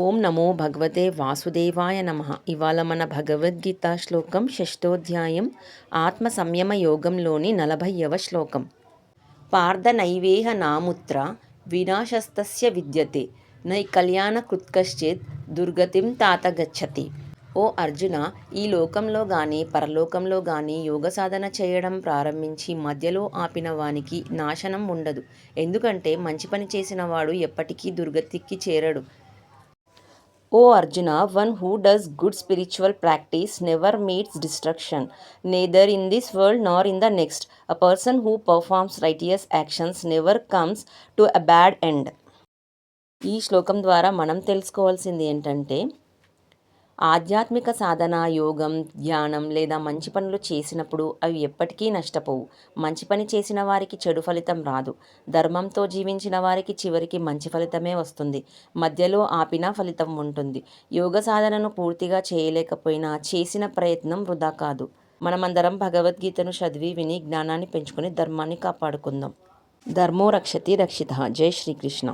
ఓం నమో భగవతే వాసుదేవాయ నమః. ఇవాళ మన భగవద్గీత శ్లోకం షష్ఠోధ్యాయం ఆత్మ సంయమ యోగంలోని 40వ శ్లోకం. పార్థనైవేహ నాముత్ర వినాశస్తస్య విద్యతే నైకల్యాణకృత్కశ్చిత్ దుర్గతిం తాత గచ్చతి. ఓ అర్జున, ఈ లోకంలో గాని పరలోకంలో గాని యోగ సాధన చేయడం ప్రారంభించి మధ్యలో ఆపిన వానికి నాశనం ఉండదు. ఎందుకంటే మంచి పని చేసిన వాడు ఎప్పటికీ దుర్గతికి చేరడు. O Arjuna, one who does good spiritual practice never meets destruction, neither in this world nor in the next. A person who performs righteous actions never comes to a bad end. ఈ శ్లోకం ద్వారా మనం తెలుసుకోవాల్సింది ఏంటంటే, ఆధ్యాత్మిక సాధన, యోగం, ధ్యానం లేదా మంచి పనులు చేసినప్పుడు అవి ఎప్పటికీ నష్టపోవు. మంచి పని చేసిన వారికి చెడు ఫలితం రాదు. ధర్మంతో జీవించిన వారికి చివరికి మంచి ఫలితమే వస్తుంది. మధ్యలో ఆపినా ఫలితం ఉంటుంది. యోగ సాధనను పూర్తిగా చేయలేకపోయినా చేసిన ప్రయత్నం వృధా కాదు. మనమందరం భగవద్గీతను చదివి విని జ్ఞానాన్ని పెంచుకొని ధర్మాన్ని కాపాడుకుందాం. ధర్మో రక్షతి రక్షితః. జై శ్రీకృష్ణ.